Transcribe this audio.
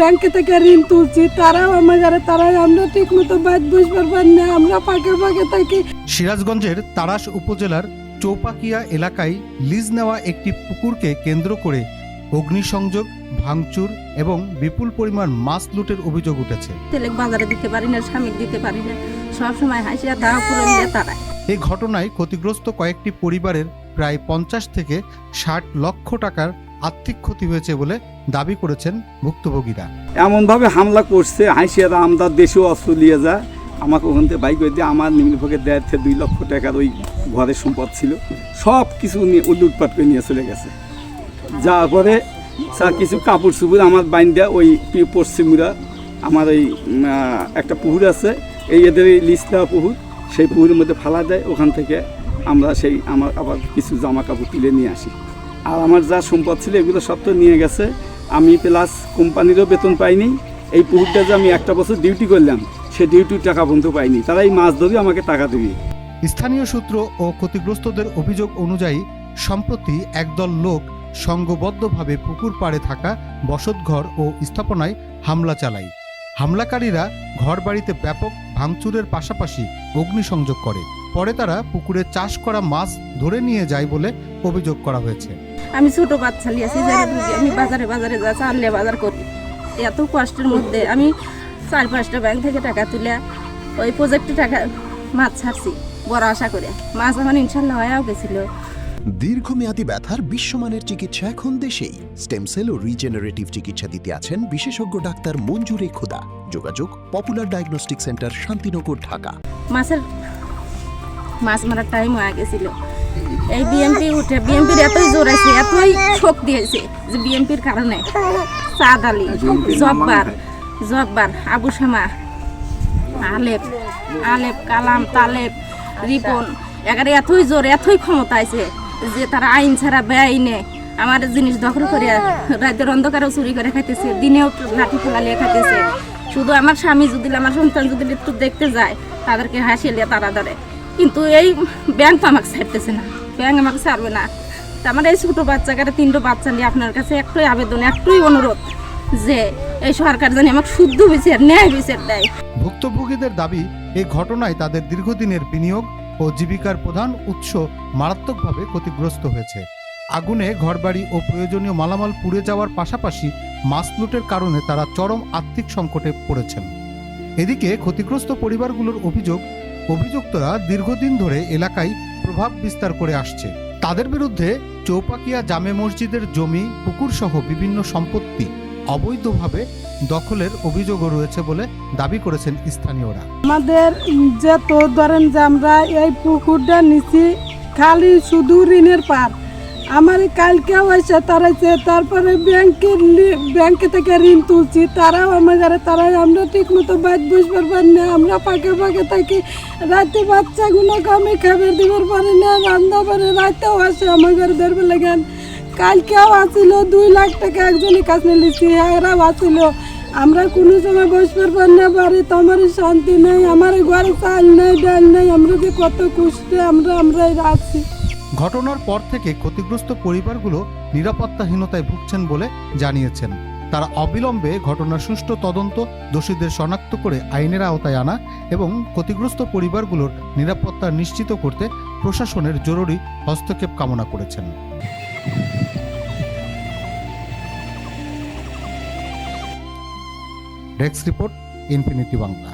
Bank থেকে ঋণ তুলছি, তারাও আমরা ঠিক মতো বাদ বুঝবার পারি না, আমরা ফাঁকে ফাঁকে থাকি। সিরাজগঞ্জের তাড়াশ উপজেলার চৌপাকিয়া এলাকায় লিজ নেওয়া একটি পুকুরকে কেন্দ্র করে অগ্নিসংযোগ, ভাঙচুর এবং বিপুল পরিমাণ মাছ লুটের অভিযোগ উঠেছে। তেলেক বাজারে দিতে পারি না, স্বামী দিতে পারি না, সবসময় হাসিয়া তারা পুরো নিয়ে তারা। এই ঘটনায় ক্ষতিগ্রস্ত কয়েকটি পরিবারের প্রায় 50 থেকে 60 লক্ষ টাকার আর্থিক ক্ষতি হয়েছে বলে দাবি করেছেন ভুক্তভোগীরা। এমনভাবে হামলা করছে, হাসিয়ারা আমদার দেশেও অস্ত্র নিয়ে যায়, আমাকে ওখান থেকে বাইক করে দিয়ে আমার নিম্নপক্ষে 1.5 থেকে 2 লক্ষ টাকার ওই ঘরের সম্পদ ছিল, সব কিছু নিয়ে লুটপাট করে নিয়ে চলে গেছে। যাওয়ার পরে কিছু কাপড় চুপড় আমার বাইন্দা ওই পশ্চিমরা আমার এই একটা পুকুর আছে, এই এদের এই লিজ দেওয়া পুকুর, সেই পুকুরের মধ্যে ফালা দেয়। ওখান থেকে আমরা আমার আবার কিছু জামা কাপড় তুলে নিয়ে আসি। আর আমার যা সম্পদ ছিল এগুলো সব তো নিয়ে গেছে। আমি প্লাস কোম্পানিরও বেতন পাইনি। এই পুকুরটা যে আমি একটা বছর ডিউটি করলাম, সে ডিউটির টাকা পর্যন্ত পাইনি। তারা এই মাছ ধরে আমাকে টাকা দেবে। স্থানীয় সূত্র ও ক্ষতিগ্রস্তদের অভিযোগ অনুযায়ী সম্প্রতি একদল লোক সংঘবদ্ধভাবে পুকুর পাড়ে থাকা বসতঘর ও স্থাপনায় হামলা চালায়। হামলাকারীরা ঘরবাড়িতে ব্যাপক ভাঙচুরের পাশাপাশি অগ্নিসংযোগ করে। পরে তারা পুকুরে চাষ করা মাছ ধরে নিয়ে যায় বলে অভিযোগ করা হয়েছে। আমি ছোট বাচ্চা লিয়েছি, আমি বাজারে যা চাললে বাজার করি। এত কষ্টের মধ্যে আমি 4-5টা ব্যাংক থেকে টাকা তুলে ওই প্রজেক্টে টাকা মাছ ছাড়ছি বড় আশা করে। মাছ আমার ইনশাল্লাহ হয়েও গেছিল। দীর্ঘমেয়াদী ব্যথার বিশ্বমানের চিকিৎসা এখন দেশেই। স্টেম সেল ও রিজেনারেটিভ চিকিৎসা দিতে আছেন বিশেষজ্ঞ ডাক্তার মঞ্জুরে খোদা। যোগাযোগ popular diagnostic centre, Shantinagar, Dhaka. মাছ মারার টাইম হয়ে গেছিল। এই বিএমপির এতই জোর আছে, এতই শোক দিয়েছে যে বিএমপির কারণে সাদ আলী, জব্বার, আবু শামা, আলেপ, কালাম, তালেব, রিপন এগারে এতই জোর, এতই ক্ষমতা আছে যে তারা আইন ছাড়া বেআইনে আমার জিনিস দখল করে রাতের অন্ধকারেও চুরি করে খাইতেছে, দিনেও লাঠি ফেলালিয়ে খাইতেছে। শুধু আমার স্বামী যদি, আমার সন্তান যদি একটু দেখতে যায়, তাদেরকে হাসিয়ে তারা ধরে। কিন্তু এই ব্যাংক তো আমাকে ছাড়তেছে না, ব্যাংক আমাকে ছাড়বে না। আমার এই ছোটো বাচ্চাকারে 3টো বাচ্চা নিয়ে আপনার কাছে একটাই আবেদন, একটাই অনুরোধ যে এই সরকার জানি আমাকে শুদ্ধ বিচার, ন্যায় বিচার দেয়। ভুক্তভোগীদের দাবি, এই ঘটনায় তাদের দীর্ঘদিনের বিনিয়োগ ও জীবিকার প্রধান উৎস মারাত্মকভাবে ক্ষতিগ্রস্ত হয়েছে। আগুনে ঘরবাড়ি ও প্রয়োজনীয় মালামাল পুড়ে যাওয়ার পাশাপাশি মাছ লুটের কারণে তারা চরম আর্থিক সংকটে পড়েছেন। এদিকে ক্ষতিগ্রস্ত পরিবারগুলোর অভিযুক্তরা দীর্ঘদিন ধরে এলাকায় প্রভাব বিস্তার করে আসছে। তাদের বিরুদ্ধে চৌপাকিয়া জামে মসজিদের জমি, পুকুর সহ বিভিন্ন সম্পত্তি অবৈধভাবে দখলের অভিযোগও রয়েছে বলে দাবি করেছেন স্থানীয়রা। আমাদের যে তো ধরেন যে আমরা এই পুকুরটা নিছি খালি শুধু ঋণের পার। আমার কালকে হয়েছে তারাইছে, তারপরে ব্যাংক থেকে ঋণ তুলছি, তারাও আমরা ঠিক মতো বাদ বুঝবার পারি না, আমরা ফাঁকে ফাঁকে থাকি। রাতে বাচ্চাগুলোকে আমি খাবার দিবার পারি না, রান্না পারে রাতেও আসে আমার ঘরে ধরবে লাগেন। কালকেও আসিল 2 লাখ টাকা একজনের কাছে নিচ্ছি, এরাও আসিল। আমরা কোনো সময় বসবার পারি না, বাড়ি তো আমার শান্তি নেই, আমার ঘরে চাল নেই, ডাল নেই, আমরা যে কত কষ্টে আমরা আছি। ঘটনার পর থেকে ক্ষতিগ্রস্ত পরিবারগুলো নিরাপত্তাহীনতায় ভুগছেন বলে জানিয়েছেন। তারা অবিলম্বে ঘটনার সুষ্ঠু তদন্ত, দোষীদের শনাক্ত করে আইনের আওতায় আনা এবং ক্ষতিগ্রস্ত পরিবারগুলোর নিরাপত্তা নিশ্চিত করতে প্রশাসনের জরুরি হস্তক্ষেপ কামনা করেছেন। Desk report, infinity Bangla.